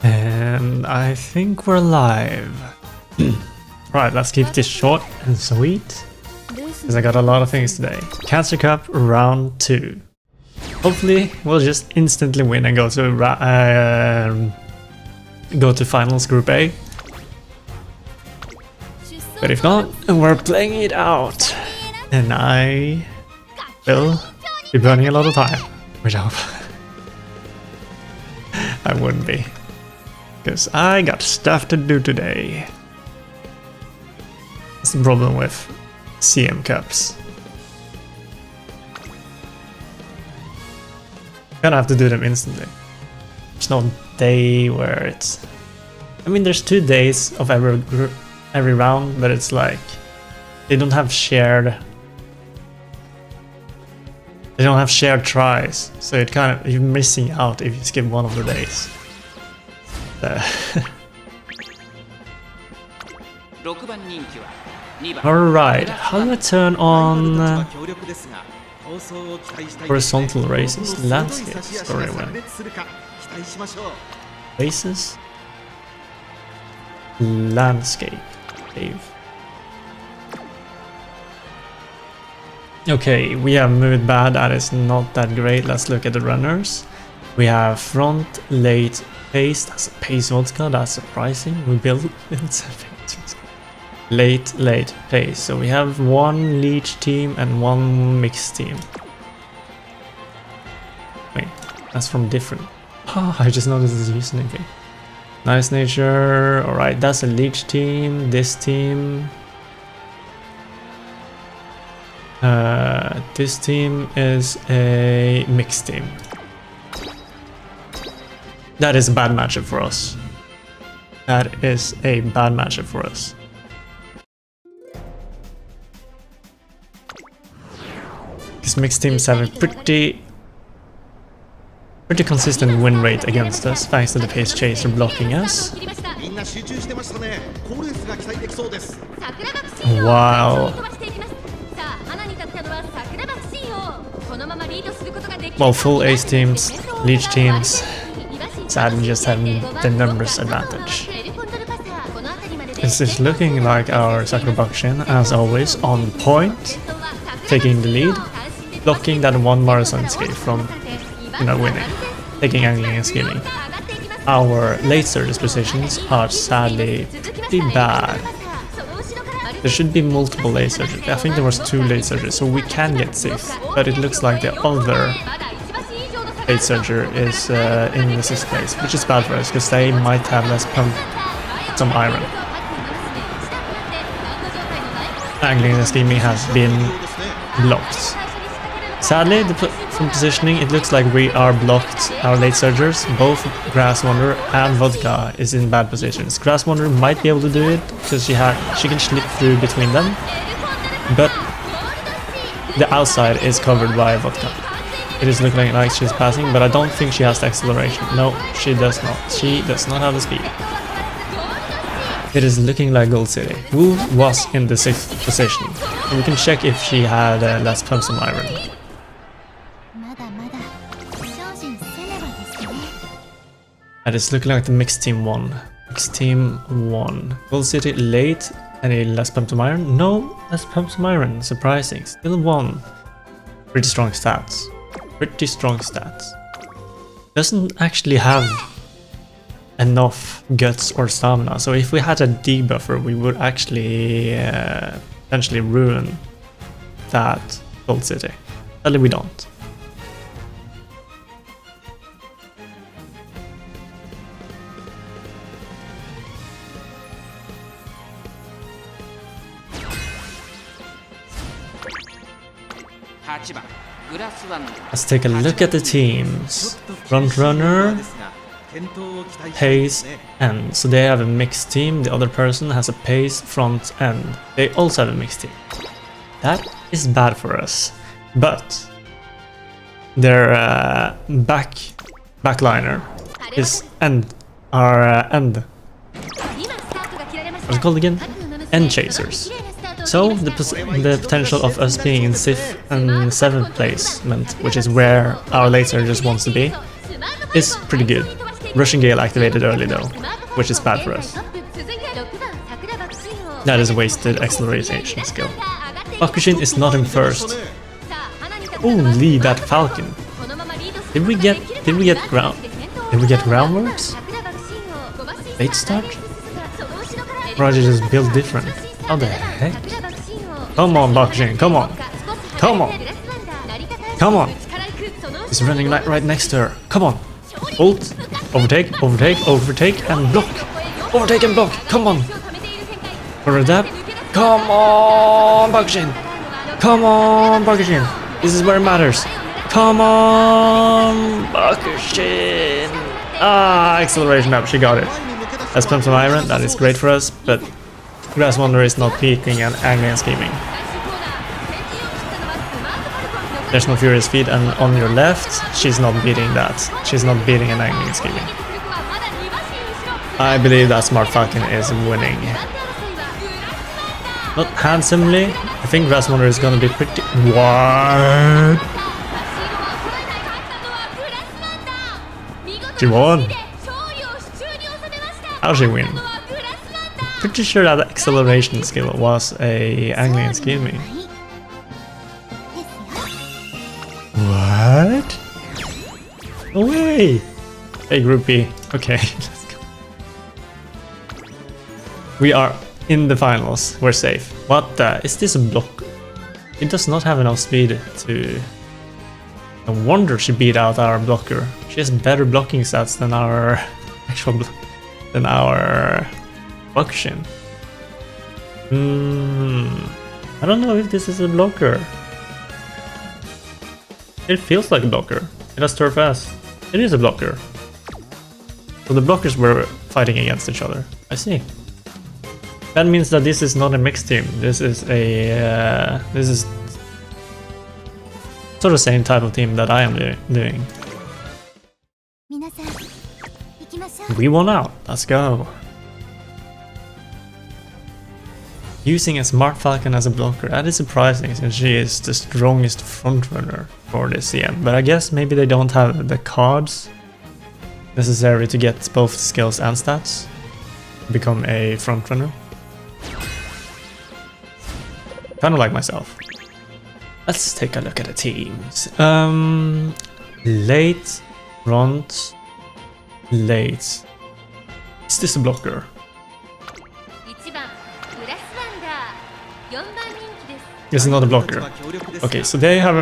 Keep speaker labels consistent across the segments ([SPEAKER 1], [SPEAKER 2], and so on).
[SPEAKER 1] And I think we're live. Right, let's keep this short and sweet, because I got a lot of things today. Cancer Cup round 2. Hopefully we'll just instantly win and go to finals group A. But if not, we're playing it out, and I will be burning a lot of time, which I hope I wouldn't be, because I got stuff to do today. That's the problem with CM Cups. Gonna have to do them instantly. There's no day where it's... I mean, there's 2 days of every round, but it's like they don't have shared. They don't have shared tries, so it kind of, you're missing out if you skip one of the days. Alright, how do I turn on horizontal races? Landscape story when. Races? Landscape. Save. Okay, we have moved bad, that is not that great. Let's look at the runners. We have front, late, pace. That's a pace vodka, that's surprising. We built late, pace. So we have 1 leech team and 1 mixed team. Wait, that's from different. Oh, I just noticed this username thing. Nice nature. Alright, that's a leech team. This team. This team is a mixed team. That is a bad matchup for us. That is a bad matchup for us. These mixed teams have a pretty consistent win rate against us, thanks to the pace chaser blocking us. While full ace teams, leech teams, sadly just have the numbers advantage. This is looking like our Sakura Bakushin, as always, on point, taking the lead, blocking that 1 Marathon escape from winning, taking angling and skilling. Our late surges positions are sadly pretty bad. There should be multiple late surges. I think there was 2 late surges, so we can get 6, but it looks like the other late surger is in the 6th place, which is bad for us, because they might have less pump, some iron. Angling and scheming has been blocked. Sadly, from positioning, it looks like we are blocked, our late surgers. Both Grass Wanderer and Vodka is in bad positions. Grass Wanderer might be able to do it, because she can slip through between them, but the outside is covered by Vodka. It is looking like she's passing, but I don't think she has the acceleration. No, she does not. She does not have the speed. It is looking like Gold City, who was in the 6th position. And we can check if she had less pumps and iron. That is looking like the mixed team won. Mixed team won. Gold City late. Any less pump to iron? No, less pump to iron. Surprising. Still won. Pretty strong stats. Pretty strong stats. Doesn't actually have enough guts or stamina. So if we had a debuffer, we would actually potentially ruin that Gold City. Sadly, we don't. Let's take a look at the teams. Front runner, pace, end. So they have a mixed team. The other person has a pace, front, end. They also have a mixed team. That is bad for us. But their backliner is end. Our end. What's it called again? End chasers. So the potential of us being in 5th and 7th placement, which is where our late surges wants to be, is pretty good. Russian Gale activated early though, which is bad for us. That is a wasted acceleration skill. Bakushin is not in first. Holy, that Falcon. Did we get groundworks? Late start? Roger just built different. How the heck? Come on, Bakushin, come on. Come on. Come on. He's running right next to her. Come on. Ult. Overtake, overtake, overtake, and block. Overtake and block. Come on. For a dab. Come on, Bakushin. Come on, Bakushin. This is where it matters. Come on, Bakushin. Ah, acceleration up. She got it. Let's pump some iron. That is great for us, but Grass Wanderer is not peeking and angling and scheming. There's no Furious Feet, and on your left, she's not beating that. She's not beating an angling and scheming. I believe that Smart Falcon is winning. Not handsomely. I think Grass Wanderer is gonna be pretty... What? She won. How'd she win? Pretty sure that acceleration skill was a angling and scheming. What? No way! Hey, Group B. Okay, let's go. We are in the finals. We're safe. What the? Is this a block? It does not have enough speed to... No wonder she beat out our blocker. She has better blocking stats than our actual than our Bakushin. I don't know if this is a blocker. It feels like a blocker. It has turf ass. It is a blocker. So the blockers were fighting against each other. I see. That means that this is not a mixed team. This is a this is sort of the same type of team that I am doing. We won out. Let's go. Using a Smart Falcon as a blocker, that is surprising since she is the strongest frontrunner for this CM. But I guess maybe they don't have the cards necessary to get both skills and stats to become a frontrunner. Kind of like myself. Let's take a look at the teams. Late, front, late. Is this a blocker? This is not a blocker. Okay, so they have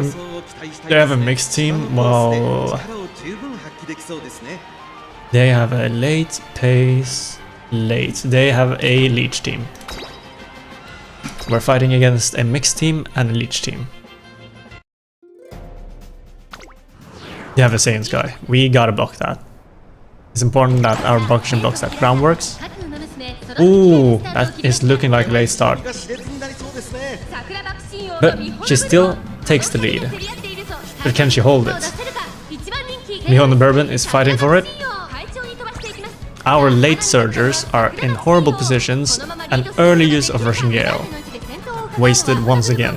[SPEAKER 1] a mixed team. Well, they have a late, pace, late. They have a leech team. We're fighting against a mixed team and a leech team. You have a Saiyan Sky. We gotta block that. It's important that our Bakushin blocks that. Groundworks. Ooh, that is looking like a late start. But she still takes the lead. But can she hold it? Nihon Bourbon is fighting for it. Our late surgers are in horrible positions and early use of Russian Gale. Wasted once again.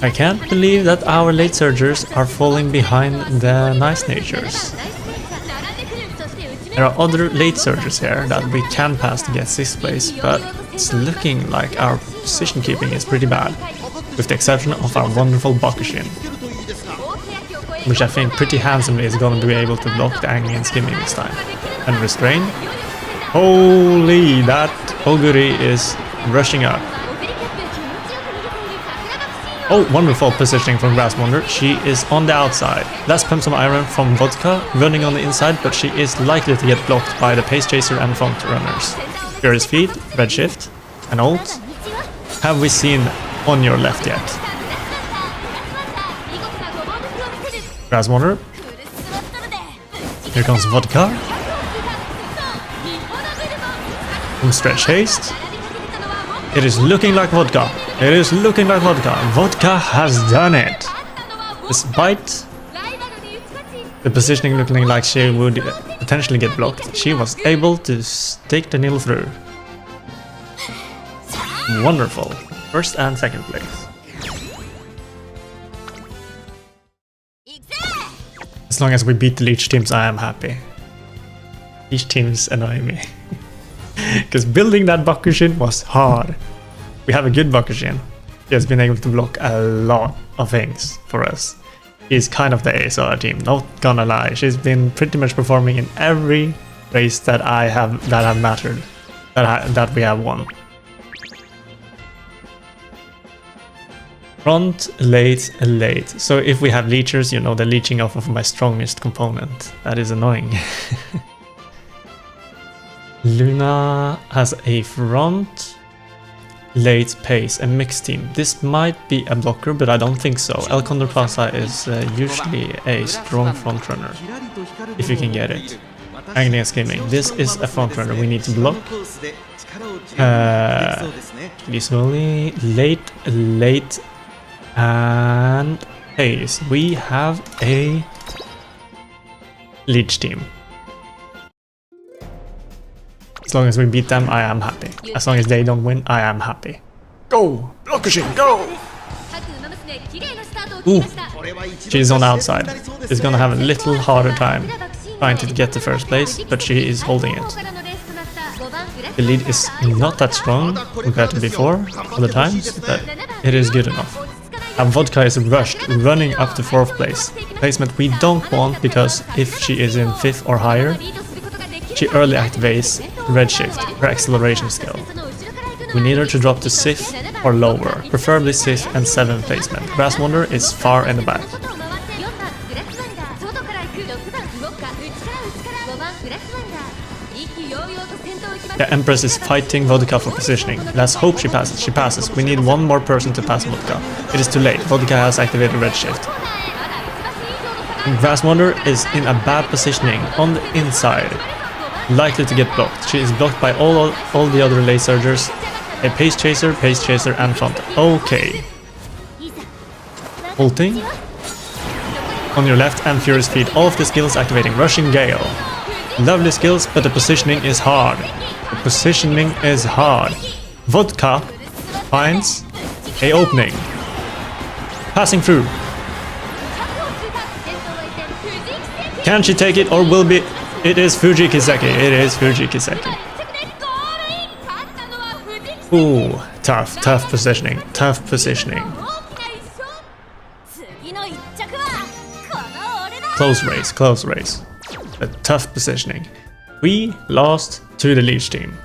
[SPEAKER 1] I can't believe that our late surgers are falling behind the Nice Natures. There are other late surgers here that we can pass to get 6th place, but it's looking like our position keeping is pretty bad, with the exception of our wonderful Bakushin, which I think pretty handsomely is going to be able to block the angling and skimming this time. And restrain. Holy, that Oguri is rushing up. Oh, wonderful positioning from Grass Wanderer. She is on the outside. Let's pump some iron from Vodka, running on the inside, but she is likely to get blocked by the Pace Chaser and Front Runners. Furious Feet, Red Shift, and ult. Have we seen on your left yet? Grass Wanderer. Here comes Vodka. From Stretch Haste. It is looking like Vodka. It is looking like Vodka. Vodka has done it. Despite the positioning looking like she would potentially get blocked, she was able to take the needle through. Wonderful. First and second place. As long as we beat the Leech teams, I am happy. Leech teams annoy me. Because building that Bakushin was hard. We have a good Bakushin. He has been able to block a lot of things for us. He's kind of the ace of our team, not gonna lie. She's been pretty much performing in every race that have mattered, that we have won. Front, late, late. So if we have leechers, you know, they're leeching off of my strongest component. That is annoying. Luna has a front, late, pace, a mixed team. This might be a blocker, but I don't think so. El Condor Plaza is usually a strong front runner, if you can get it. Agnes Gaming. This is a front runner. We need to block. Slowly, late, late, and pace. We have a Leech team. As long as we beat them, I am happy. As long as they don't win, I am happy. Go! Blockashin, go! Ooh, she's on the outside. She's gonna have a little harder time trying to get to first place, but she is holding it. The lead is not that strong compared to before, other times, but it is good enough. And Vodka is rushed, running up to 4th place. Placement we don't want, because if she is in 5th or higher, she early activates Redshift, her acceleration skill. We need her to drop to 6th or lower, preferably 6th and 7th placement. Grass Wonder is far in the back. The Empress is fighting Vodka for positioning. Let's hope she passes. She passes. We need one more person to pass Vodka. It is too late. Vodka has activated Redshift. Grass Wonder is in a bad positioning on the inside. Likely to get blocked. She is blocked by all the other late surgers. A Pace Chaser, and Front. Okay. Ulting. On your left and Furious Feed. All of the skills activating. Rushing Gale. Lovely skills, but the positioning is hard. The positioning is hard. Vodka finds a opening. Passing through. Can she take it, or will be... It is Fuji Kiseki. It is Fuji Kiseki. Ooh, tough positioning. Tough positioning. Close race. A tough positioning. We lost to the Leech team.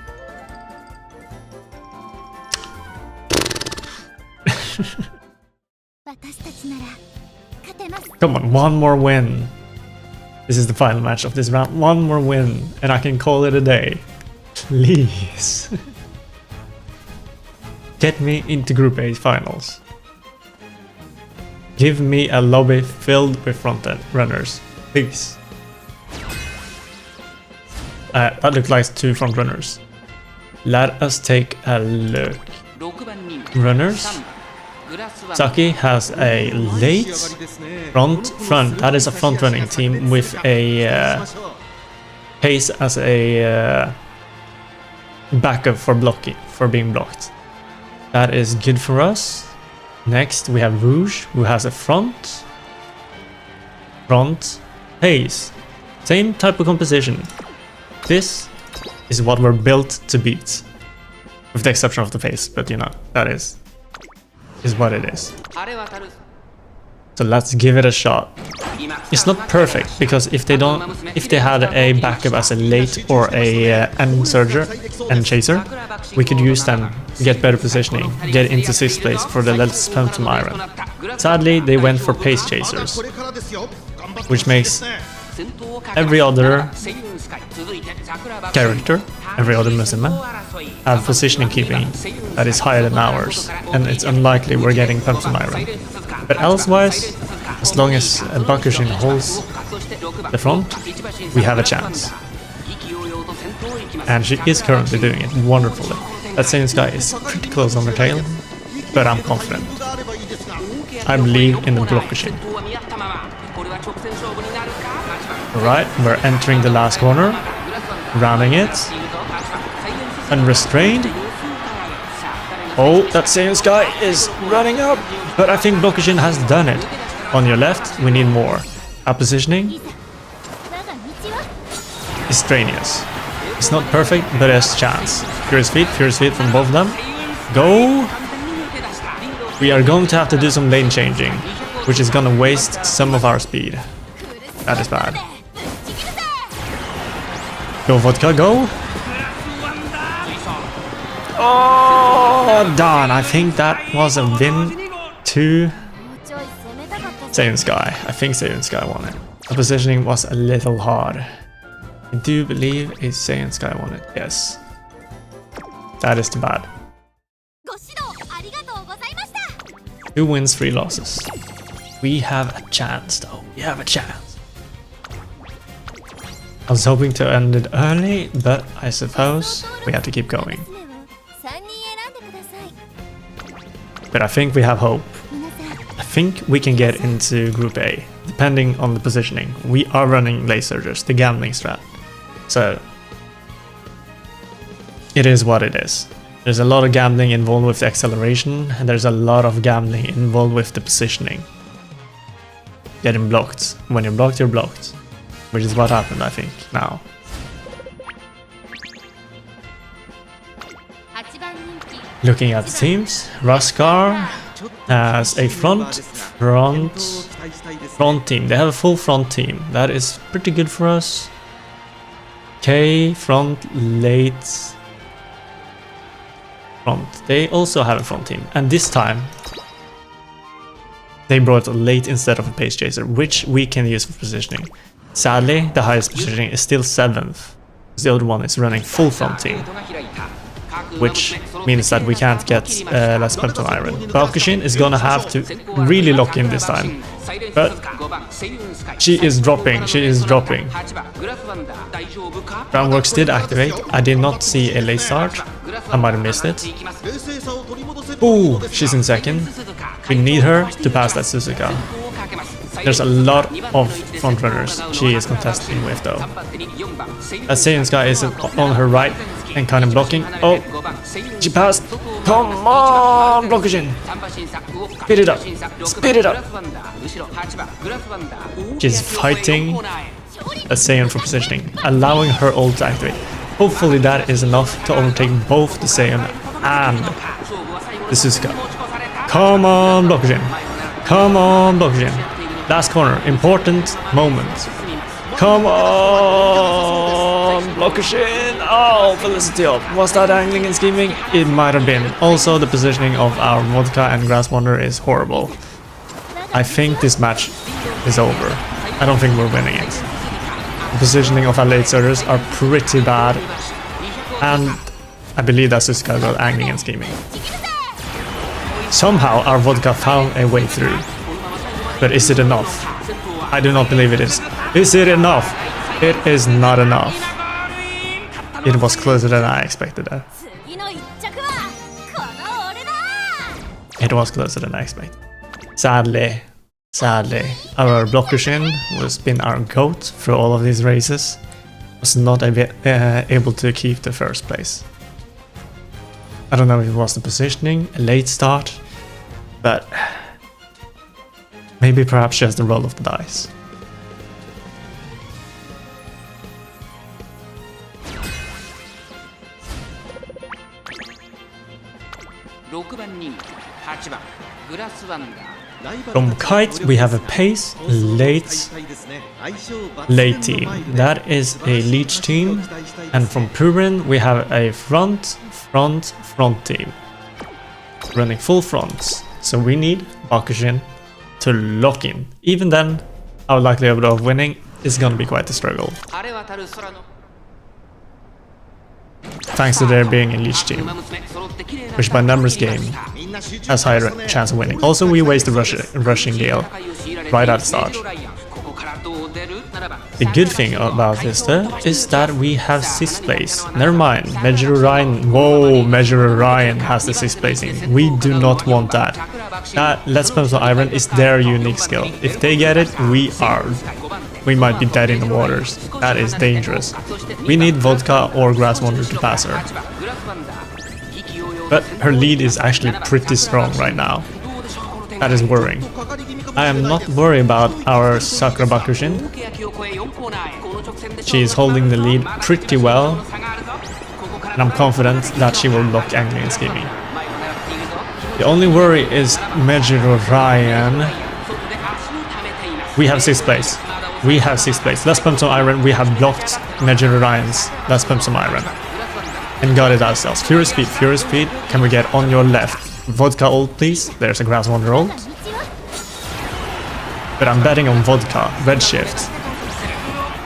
[SPEAKER 1] Come on, one more win. This is the final match of this round. One more win, and I can call it a day. Please. Get me into Group A finals. Give me a lobby filled with front-end runners. Please. That looks like 2 front runners. Let us take a look. Runners. Saki has a late front. That is a front running team with a Pace as a backup for being blocked. That is good for us. Next we have Rouge, who has a front, Pace. Same type of composition. This is what we're built to beat. With the exception of the face, but you know, that is what it is. So let's give it a shot. It's not perfect, because if they had a backup as a late or a end surger and chaser, we could use them to get better positioning, get into 6th place for the Let's Phantom Iron. Sadly, they went for Pace Chasers, which makes every other character, every other Muslima, have positioning keeping that is higher than ours, and it's unlikely we're getting Phantom Iron. But elsewise, as long as Bakushin holds the front, we have a chance. And she is currently doing it wonderfully. That same Sky is pretty close on her tail, but I'm confident. I believe in the Bakushin. Alright, we're entering the last corner, rounding it, unrestrained. Oh, that same Sky is running up, but I think Bakushin has done it. On your left, we need more. Our positioning is strenuous. It's not perfect, but there's chance. Furious feet from both of them. Go! We are going to have to do some lane changing, which is gonna waste some of our speed. That is bad. Go Vodka, go! Oh, darn, I think that was a win to Saiyan Sky. I think Saiyan Sky won it. The positioning was a little hard. I do believe it's Saiyan Sky won it, yes. That is too bad. 2 wins, 3 losses. We have a chance though, we have a chance. I was hoping to end it early, but I suppose we have to keep going. But I think we have hope. I think we can get into Group A, depending on the positioning. We are running Late Surgers, the gambling strat. So, it is what it is. There's a lot of gambling involved with the acceleration, and there's a lot of gambling involved with the positioning. Getting blocked. When you're blocked, you're blocked. Which is what happened, I think, now. Looking at the teams, Raskar has a front team. They have a full front team. That is pretty good for us. K, front, late, front. They also have a front team. And this time, they brought a late instead of a pace chaser, which we can use for positioning. Sadly, the highest positioning is still 7th. The other one is running full front team, which means that we can't get less Pepton Iron. Bakushin is gonna have to really lock in this time. But she is dropping. Groundworks did activate. I did not see a late start. I might have missed it. Ooh, she's in second. We need her to pass that Suzuka. There's a lot of front runners she is contesting with though. Saiyan Sky is on her right and kind of blocking. Oh, she passed. Come on, Bakushin. Speed it up. Speed it up. She's fighting a Saiyan for positioning, allowing her ult to activate. Hopefully that is enough to overtake both the Saiyan and the Suzuka. Come on, Bakushin. Come on, Bakushin. Last corner, important moment. Come on, Bakushin. Oh, Felicity up. Was that angling and scheming? It might have been. Also, the positioning of our Vodka and Grass Wanderer is horrible. I think this match is over. I don't think we're winning it. The positioning of our late surgers are pretty bad. And I believe that Suzuka got angling and scheming. Somehow our Vodka found a way through. But is it enough? I do not believe it is. Is it enough? It is not enough. It was closer than I expected. It was closer than I expected. Sadly, our Bakushin, who has been our GOAT for all of these races, was not able to keep the first place. I don't know if it was the positioning, a late start, but maybe perhaps just the roll of the dice. From Kite we have a pace, late team. That is a leech team. And from Purin we have a front team. Running full fronts. So we need Bakushin to lock in. Even then, our likelihood of winning is gonna be quite a struggle. Thanks to there being a leech team, which by numbers game has higher chance of winning. Also, we waste the rushing gale right at the start. The good thing about this though is that we have 6th place. Never mind, Major Orion. Whoa, Major Orion has the 6th placing. We do not want that. That Let's Pump Iron is their unique skill. If they get it, we might be dead in the waters. That is dangerous. We need Vodka or Grass Wanderer to pass her. But her lead is actually pretty strong right now. That is worrying. I am not worried about our Sakura Bakushin. She is holding the lead pretty well, and I'm confident that she will block angling and scheming. The only worry is Mejiro Ryan. We have 6th place. We have 6th place. Let's pump some iron. We have blocked Mejiro Ryan's. Let's pump some iron. And got it ourselves. Fury speed, Fury speed. Can we get on your left? Vodka ult, please. There's a Grass Wonder ult. But I'm betting on Vodka. Redshift.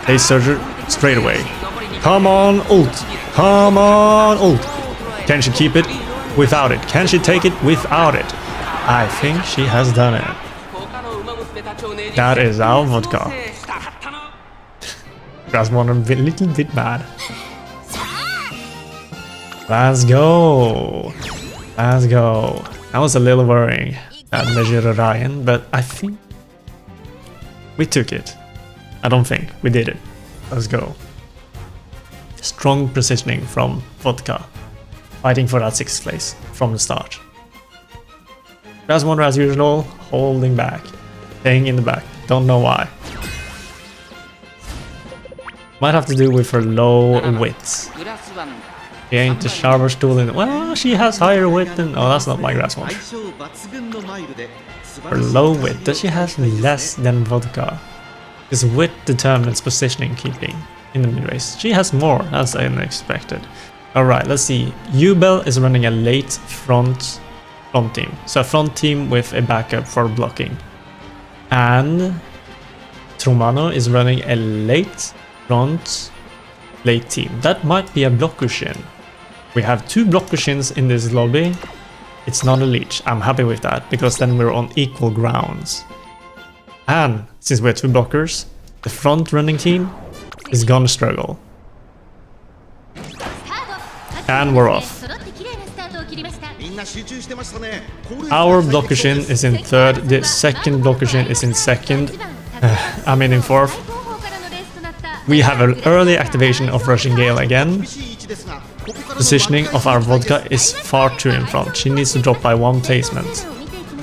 [SPEAKER 1] Ace Surger straight away. Come on, ult. Come on, ult. Can she keep it without it? Can she take it without it? I think she has done it. That is our Vodka. Grass Wonder a little bit mad. Let's go. Let's go. That was a little worrying at Mejiro Ryan, but I think we took it. I don't think we did it. Let's go. Strong positioning from Vodka. Fighting for that 6th place from the start. Grass Wonder as usual, holding back. Staying in the back. Don't know why. Might have to do with her low wits. She ain't the sharpest tool in. Well, she has higher wit than. Oh, that's not my Grass Wonder. Her low wit. Does she have less than Vodka? Because wit determines positioning keeping in the mid race. She has more. That's unexpected. Alright, let's see. Yubel is running a late front team. So a front team with a backup for blocking. And Trumano is running a late team. That might be a Blokushin. We have 2 Blokushins in this lobby. It's not a leech. I'm happy with that, because then we're on equal grounds. And since we're 2 blockers, the front running team is gonna struggle. And we're off. Our Blokushin is in 3rd, the second Blokushin is in 2nd. I mean in 4th. We have an early activation of Rushing Gale again. Positioning of our Vodka is far too in front. She needs to drop by 1 placement.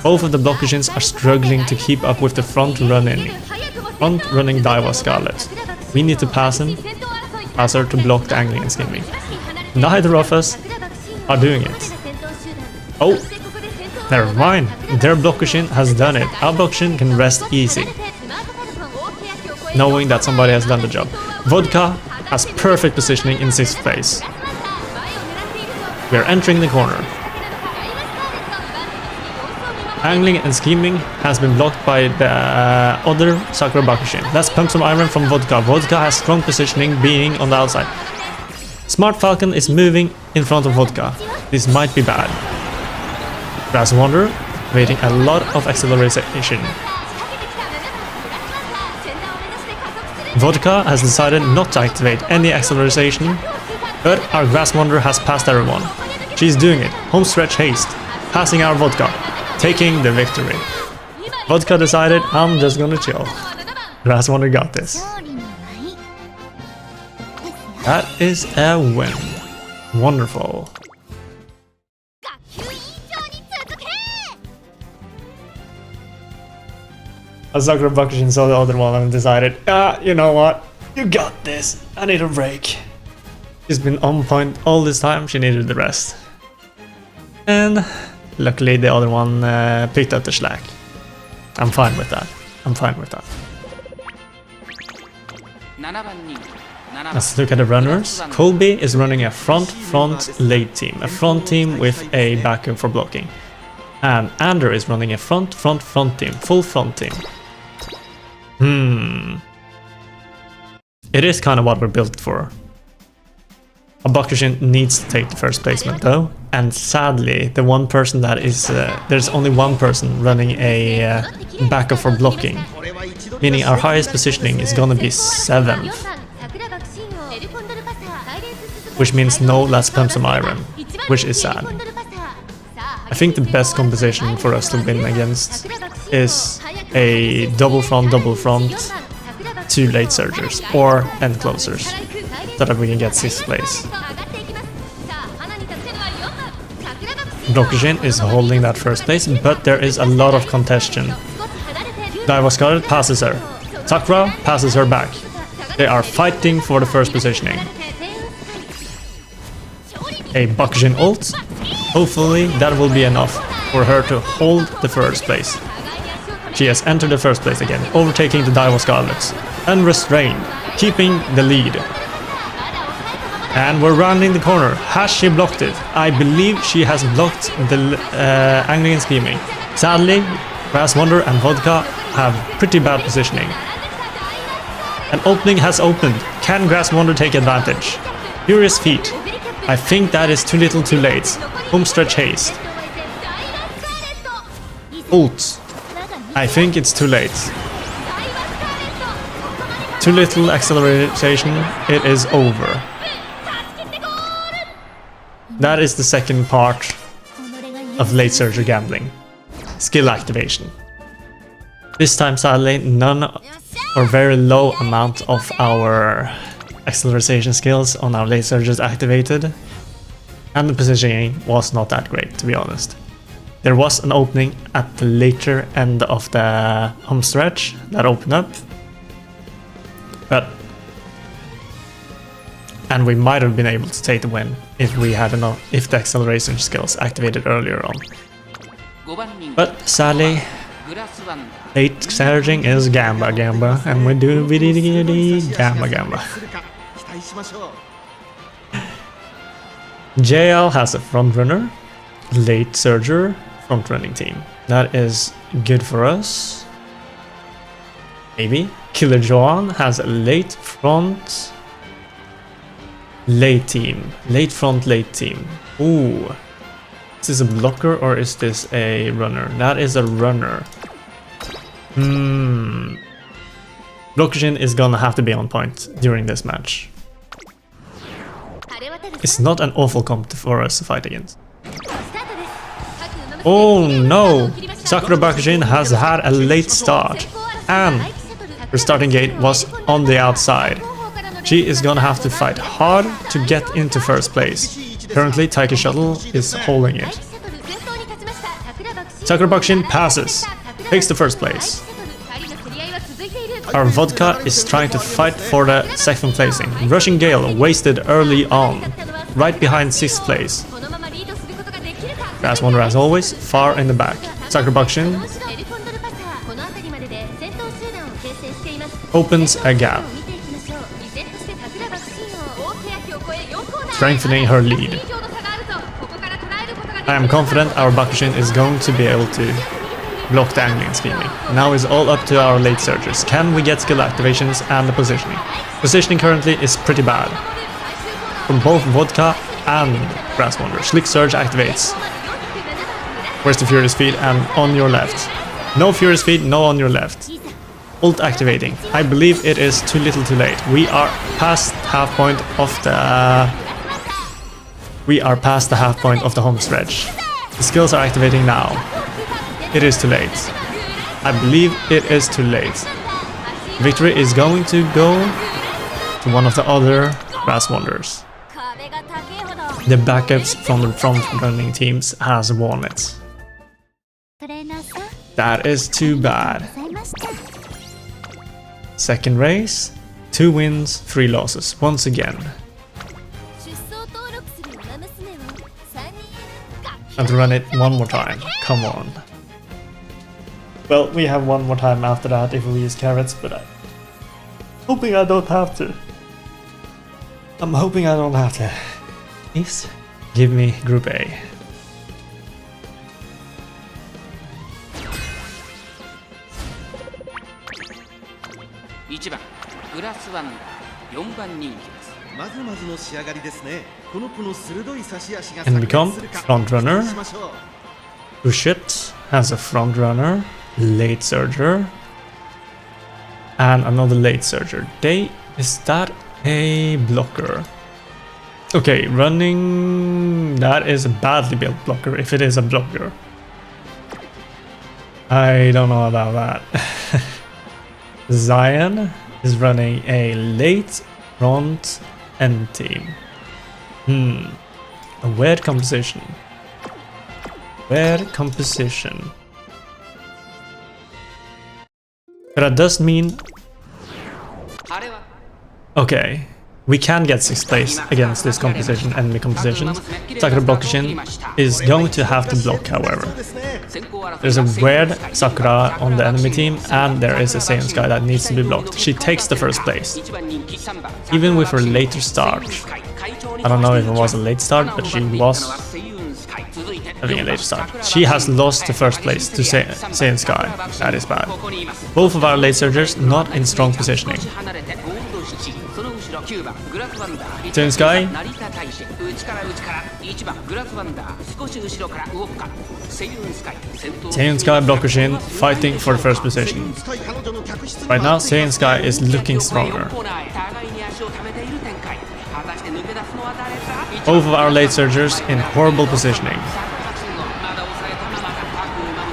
[SPEAKER 1] Both of the Blokushins are struggling to keep up with the front running Daiwa Scarlet. We need to pass her to block the angling and skimming. Neither of us are doing it. Oh, never mind. Their Blokushin has done it. Our Blokushin can rest easy, knowing that somebody has done the job. Vodka has perfect positioning in 6th place. We are entering the corner. Angling and scheming has been blocked by the other Sakura Bakushin. Let's pump some iron from Vodka. Vodka has strong positioning, being on the outside. Smart Falcon is moving in front of Vodka. This might be bad. Grass Wonder waiting a lot of acceleration. Vodka has decided not to activate any acceleration, but our Grass Wonder has passed everyone. She's doing it. Home stretch haste. Passing our Vodka. Taking the victory. Vodka decided, I'm just gonna chill. Grass Wonder got this. That is a win. Wonderful. Sakura Bakushin saw the other one and decided, you know what? You got this. I need a break. She's been on point all this time. She needed the rest. And luckily the other one picked up the slack. I'm fine with that. I'm fine with that. Let's look at the runners. Colby is running a front late team. A front team with a backup for blocking. And Ander is running a front team. Full front team. It is kind of what we're built for. A Bakushin needs to take the first placement though, and sadly the one person that is there's only one person running a backup for blocking, meaning our highest positioning is gonna be 7th, which means no Let's Pump Some Iron, which is sad. I think the best composition for us to win against is a double front, 2 late surgers or end closers, so that we can get 6th place. Blokushin is holding that first place, but there is a lot of contention Daiwa Scarlet passes her. Sakura passes her back. They are fighting for the first positioning. A Bakujin ult. Hopefully that will be enough for her to hold the first place. She has entered the first place again, overtaking the Daiwa Scarlets. Unrestrained, keeping the lead. And we're rounding the corner. Has she blocked it? I believe she has blocked the Anglian scheming. Sadly, Brass Wonder and Vodka have pretty bad positioning. An opening has opened. Can Grass Wonder take advantage? Furious Feet. I think that is too little too late. Homestretch Haste. Ult. I think it's too late. Too little acceleration. It is over. That is the second part of late surge gambling. Skill activation. This time, sadly, none or very low amount of our acceleration skills on our late surges activated, and the positioning was not that great, to be honest. There was an opening at the later end of the home stretch that opened up, and we might have been able to take the win if we had enough, if the acceleration skills activated earlier on. But sadly, late surging is Gamba, and we do Gamba. JL has a frontrunner, late surger, front running team. That is good for us. Maybe. Killer Joan has a late front, late team. Late front, late team. Ooh. Is this a blocker or is this a runner? That is a runner. Blockerjin is gonna have to be on point during this match. It's not an awful comp for us to fight against. Oh no! Sakura Bakujin has had a late start, and her starting gate was on the outside. She is gonna have to fight hard to get into first place. Currently, Taiki Shuttle is holding it. Sakura Bakujin passes, takes the first place. Our Vodka is trying to fight for the second placing. Rushing Gale wasted early on, right behind 6th place. Grass Wonder, as always, far in the back. Sakura Bakujin opens a gap, strengthening her lead. I am confident our Bakujin is going to be able to block the Anglian scheming. Now it's all up to our late surgers. Can we get skill activations and the positioning? Positioning currently is pretty bad from both Vodka and Grass Wonder. Slick Surge activates. Where's the Furious Feet? And on your left. No Furious Feet, no on your left. Ult activating. I believe it is too little too late. We are past half point of the home stretch. The skills are activating now. It is too late. I believe it is too late. Victory is going to go to one of the other Grass Wonders. The backups from the front running teams has won it. That is too bad. Second race, 2 wins, 3 losses, once again. And to run it one more time, come on. Well, we have one more time after that if we use carrots, but I'm hoping I don't have to. Please, give me Group A.
[SPEAKER 2] 1番グラスワン4番人気です。まずまずの仕上がりですね。この子の鋭い差し足が
[SPEAKER 1] And become front runner. Ushit has a front runner, late surger, and another late surger. Is that a blocker? Okay, running. That is a badly built blocker if it is a blocker. I don't know about that. Zion is running a late front end team. A weird composition. that does mean,
[SPEAKER 2] あれは
[SPEAKER 1] okay, we can get 6th place against this composition, enemy composition. Sakura Blockushin is going to have to block, however. There's a weird Sakura on the enemy team, and there is a Saiyan Sky that needs to be blocked. She takes the first place, even with her later start. I don't know if it was a late start, but she was having a later start. She has lost the first place to Saiyan Sky. That is bad. Both of our late surgers not in strong positioning. Saiyan Sky Blockushin fighting for the first position. Right now Saiyan Sky is looking stronger. Both of our late surgers in horrible positioning.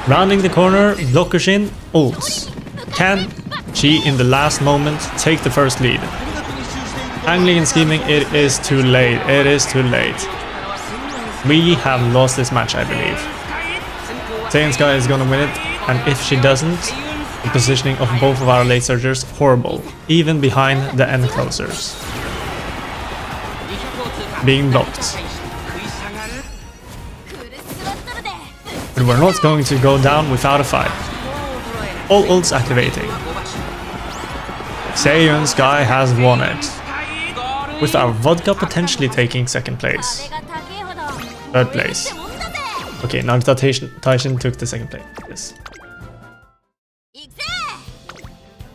[SPEAKER 1] Rounding the corner, Blockushin ults. Can she in the last moment take the first lead? Angling and scheming, it is too late. It is too late. We have lost this match, I believe. Saiyan Sky is gonna win it, and if she doesn't, the positioning of both of our late surgers horrible, even behind the end closers. Being blocked. But we're not going to go down without a fight. All ults activating. Saiyan Sky has won it. With our Vodka potentially taking 2nd place. 3rd place. Okay, Narita Taishin took the 2nd place. Yes.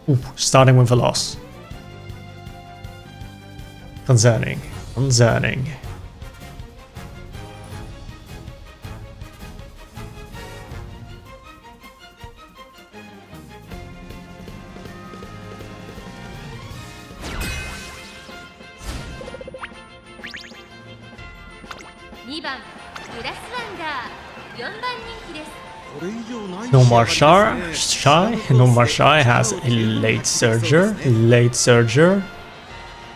[SPEAKER 1] Ooh, starting with a loss. Concerning. Concerning. No Marshar, No Marshai has a late surger,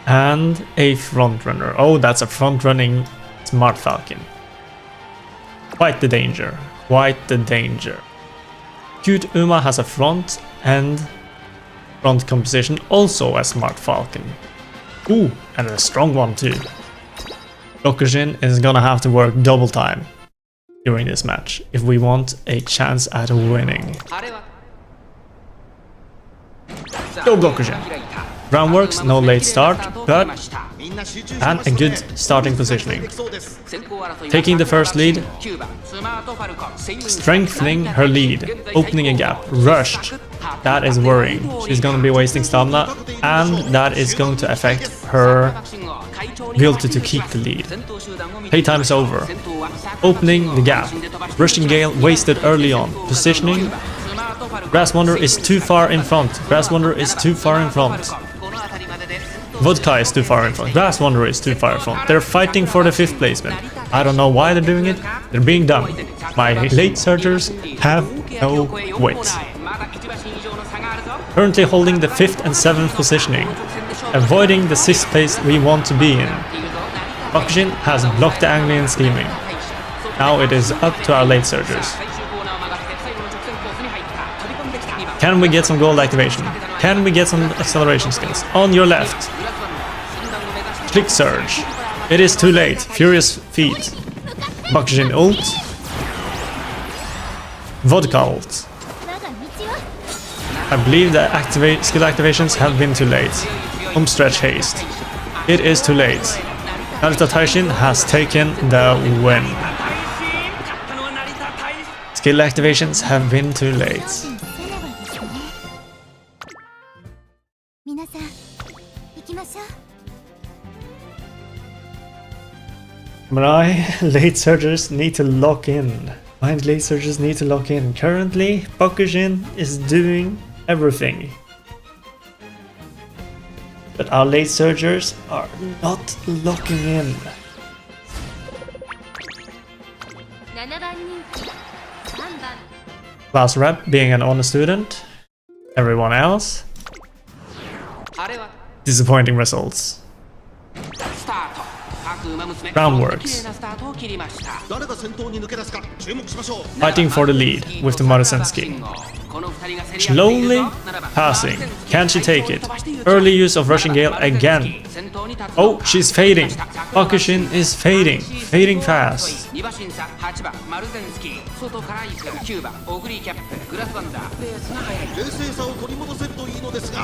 [SPEAKER 1] and a front runner. Oh, that's a front running Smart Falcon. Quite the danger. Quite the danger. Cute Uma has a front and front composition, also a Smart Falcon. Ooh, and a strong one too. Blockushin is gonna have to work double time during this match if we want a chance at winning. Go Blockushin! Round works, no late start, but and a good starting positioning. Taking the first lead, strengthening her lead, opening a gap, rushed. That is worrying. She's gonna be wasting stamina, and that is going to affect her ability to keep the lead. Playtime is over. Opening the gap. Rushing Gale wasted early on. Positioning. Grass Wanderer is too far in front. Grass Wanderer is too far in front. Vodka is too far in front. Grass Wanderer is too far in front. They're fighting for the 5th placement. I don't know why they're doing it. They're being dumb. My late surgers have no wit. Currently holding the 5th and 7th positioning. Avoiding the 6th place we want to be in. Blockushin has blocked the angling and scheming. Now it is up to our late surgers. Can we get some gold activation? Can we get some acceleration skills? On your left. Click surge. It is too late. Furious feet. Blockushin ult. Vodka ult. I believe the skill activations have been too late. Stretch haste. It is too late. Narita Taishin has taken the win. Skill activations have been too late. My late surgers need to lock in. My late surgers need to lock in. Currently, Blockushin is doing everything. But our late surgers are not locking in. Class rep being an honor student. Everyone else. Disappointing results. Round works. Fighting for the lead with the Murasenski. Slowly passing. Can she take it? Early use of Rushing Gale again. Oh, she's fading. Bakushin is fading. Fading fast.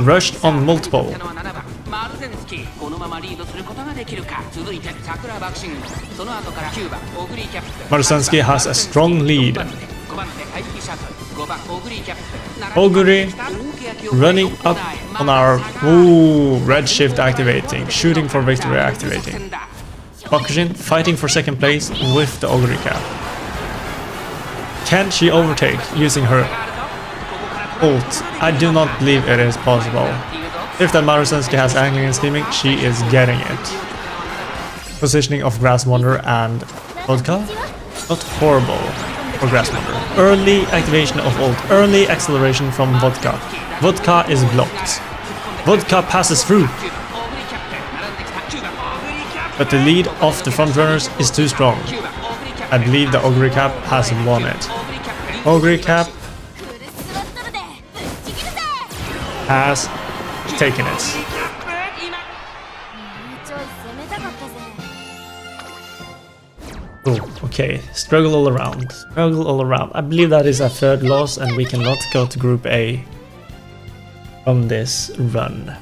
[SPEAKER 1] Rushed on multiple. Maruzensky has a strong lead. Oguri running up on our red shift activating, shooting for victory activating. Bakushin fighting for second place with the Oguri cap. Can she overtake using her ult? I do not believe it is possible. If that Maruzensky has angling and steaming, she is getting it. Positioning of Grass Wonder and Vodka? Not horrible for Grass Wonder. Early activation of ult, early acceleration from Vodka. Vodka is blocked. Vodka passes through. But the lead of the front runners is too strong. I believe the Oguri Cap has won it. Oguri Cap has taken it. Oh, okay. Struggle all around. Struggle all around. I believe that is a third loss and we cannot go to Group A from this run.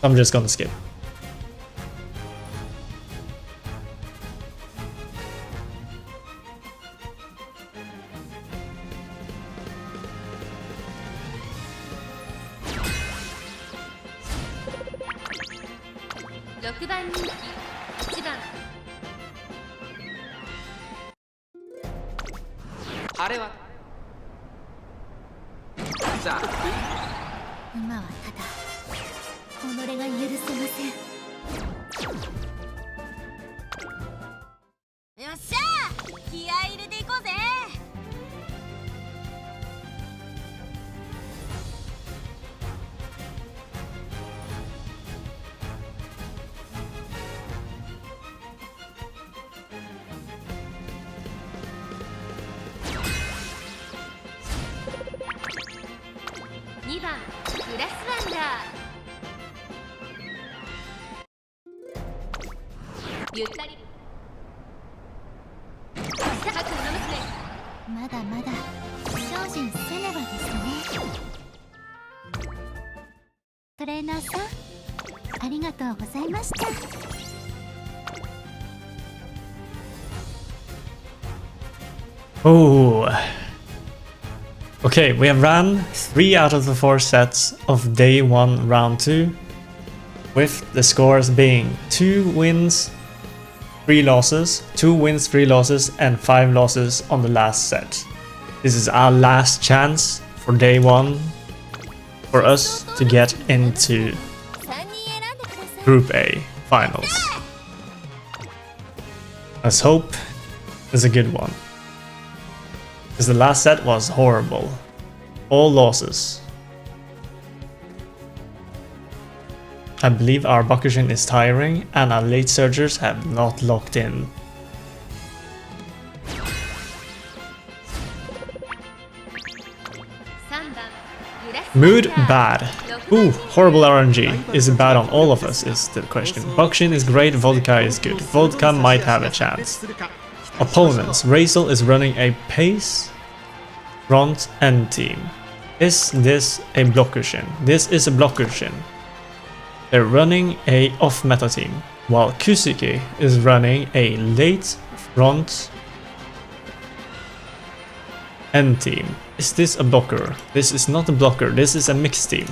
[SPEAKER 1] I'm just gonna skip. Oh. Okay, we have ran 3 out of the 4 sets of day 1 round 2, with the scores being 2 wins, 3 losses, 2 wins, 3 losses, and 5 losses on the last set. This is our last chance for day 1 for us to get into Group A finals. Let's hope it's a good one. Because the last set was horrible. All losses. I believe our Bakushin is tiring and our late surgers have not locked in. Mood bad. Ooh, horrible RNG. Is it bad on all of us is the question. Bakushin is great, Vodka is good. Vodka might have a chance. Opponents. Razel is running a pace, front, end team. Is this a Blockushin? This is a Blockushin. They're running a off-meta team, while Kusuke is running a late, front, end team. Is this a blocker? This is not a blocker, this is a mixed team.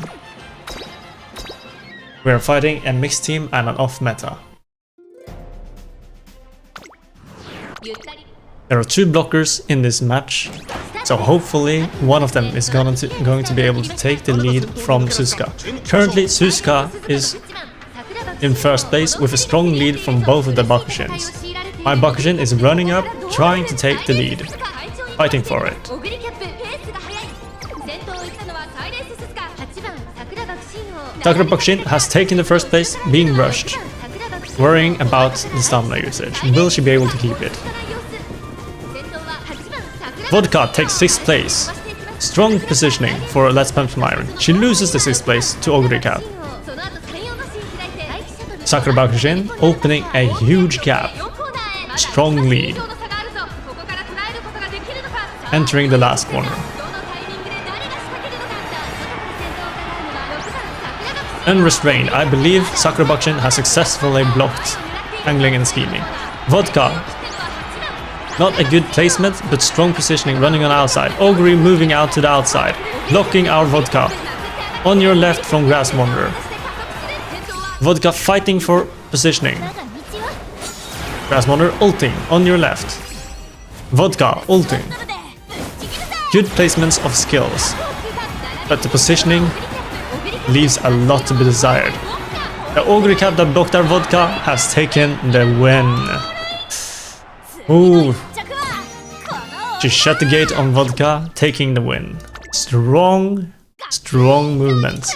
[SPEAKER 1] We are fighting a mixed team and an off-meta. There are 2 blockers in this match, so hopefully one of them is going to be able to take the lead from Suska. Currently Suska is in first place with a strong lead from both of the Bakushins. My Bakushin is running up, trying to take the lead, fighting for it. Sakura Bakushin has taken the first place, being rushed, worrying about the stamina usage. Will she be able to keep it? Vodka takes 6th place. Strong positioning for Let's Pump Some Iron. She loses the 6th place to Ogre Cap. Sakura Bakushin opening a huge gap. Strong lead. Entering the last corner. Unrestrained, I believe Sakura Bakushin has successfully blocked angling and scheming. Vodka. Not a good placement, but strong positioning running on outside. Ogre moving out to the outside. Blocking our Vodka. On your left from Grass Wanderer. Vodka fighting for positioning. Grass Wanderer ulting on your left. Vodka ulting. Good placements of skills. But the positioning leaves a lot to be desired. The Ogre Cap that blocked our Vodka has taken the win. Ooh. She shut the gate on Vodka, taking the win. Strong movement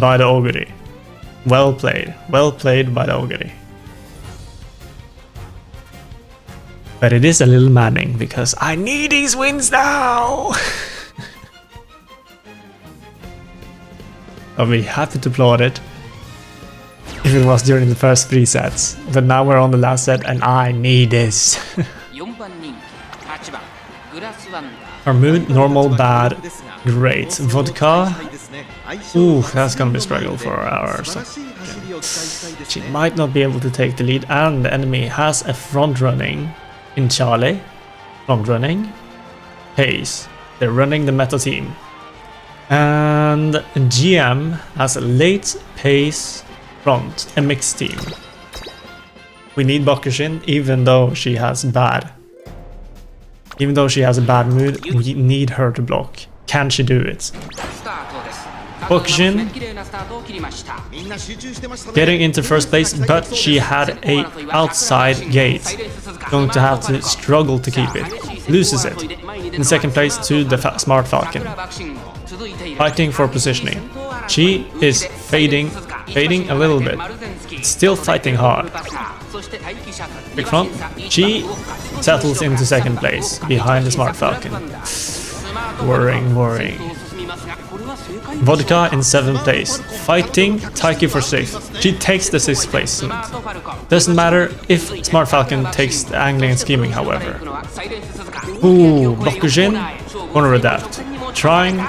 [SPEAKER 1] by the Ogre. Well played by the Ogre. But it is a little maddening because I need these wins now! I'll be happy to applaud it if it was during the first 3 sets. But now we're on the last set and I need this. Our mood, normal, bad, great. Vodka. Ooh, that's gonna be a struggle for our side. She might not be able to take the lead, and the enemy has a front running in Charlie. Front running. Pace. They're running the meta team. And GM has a late pace front, a mixed team. We need Bakushin, even though she has bad. Even though she has a bad mood, we need her to block. Can she do it? Bakushin getting into first place, but she had a outside gate. Going to have to struggle to keep it. Loses it. In second place to the Smart Falcon. Fighting for positioning. She is fading a little bit. Still fighting hard. Big front. She settles into second place behind the Smart Falcon. Worrying. Vodka in 7th place. Fighting Taiki for 6th. She takes the 6th place. Doesn't matter if Smart Falcon takes the angling and scheming, however. Ooh, Bakushin gonna adapt. Trying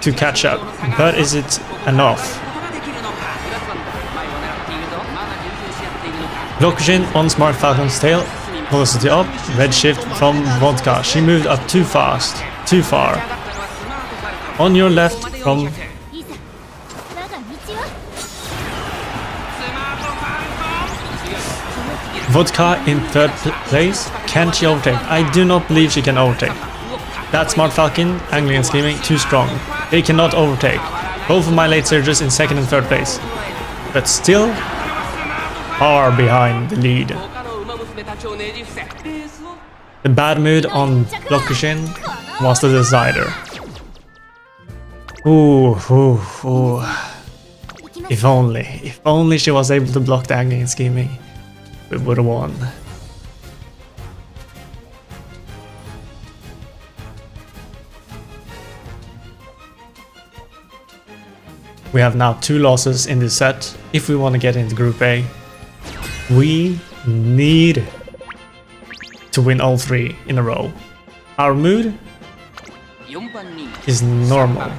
[SPEAKER 1] to catch up, but is it enough? Bakushin on Smart Falcon's tail. Velocity up. Redshift from Vodka. She moved up too fast. Too far. On your left from Vodka in 3rd place. Can she overtake? I do not believe she can overtake. That Smart Falcon, angling and scheming, too strong. They cannot overtake. Both of my late surges in 2nd and 3rd place. But still far behind the lead. The bad mood on Bakushin was the decider. Ooh. If only she was able to block the angling and scheming, we would have won. We have now 2 losses in this set. If we want to get into Group A, we need to win all 3 in a row. Our mood is normal.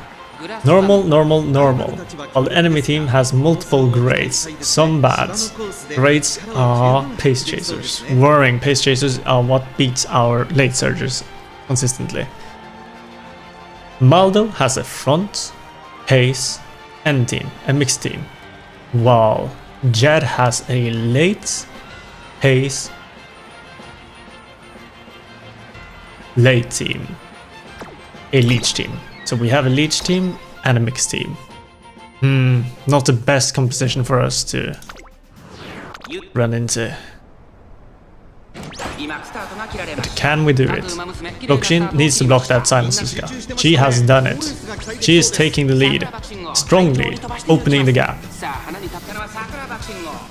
[SPEAKER 1] Normal. While the enemy team has multiple greats, some bads. Greats are pace chasers. Worrying pace chasers are what beats our late surgers consistently. Maldo has a front, pace, end team, a mixed team. While Jed has a late, pace, late team, a leech team. So we have a leech team and a mixed team. Not the best composition for us to run into. But can we do it? Bakushin needs to block that Silence Suzuka. She has done it. She is taking the lead. Strong lead, opening the gap.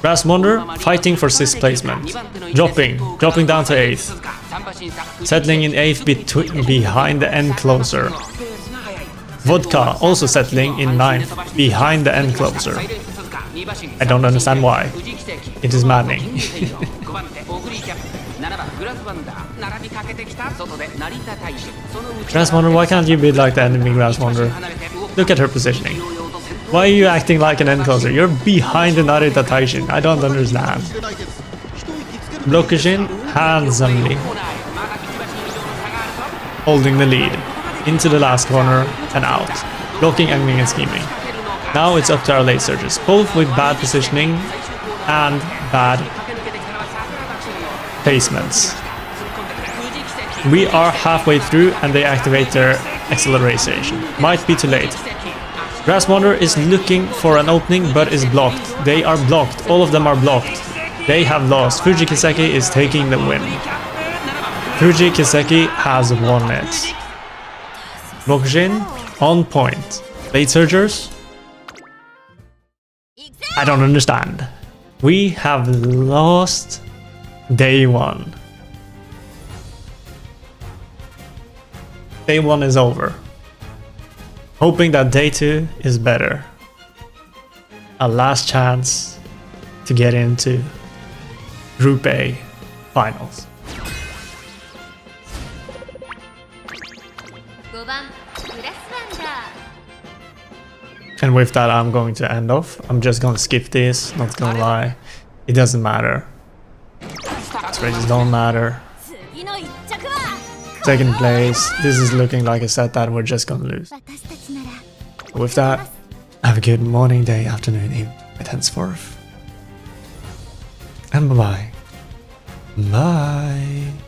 [SPEAKER 1] Grass Wanderer fighting for 6th placement. Dropping down to 8th. Settling in 8th behind the end closer. Vodka also settling in 9th, behind the end closer. I don't understand why. It is maddening. Grass Wonder, why can't you be like the enemy Grass Wonder? Look at her positioning. Why are you acting like an end closer? You're behind the Narita Taishin. I don't understand. Blokishin handsomely holding the lead into the last corner and out, blocking, angling and scheming. Now it's up to our late surges, both with bad positioning and bad placements. We are halfway through and they activate their acceleration. Might be too late. Grass Wonder is looking for an opening but is blocked. They are blocked. All of them are blocked. They have lost. Fuji Kiseki is taking the win. Fuji Kiseki has won it. Blokishin on point. Late surgers? I don't understand. We have lost day 1. Day 1 is over. Hoping that day 2 is better. A last chance to get into Group A finals. And with that, I'm going to end off. I'm just gonna skip this, not gonna lie. It doesn't matter. These races don't matter. Second place. This is looking like a set that we're just gonna lose. With that, have a good morning, day, afternoon, evening, henceforth. And bye-bye. Bye.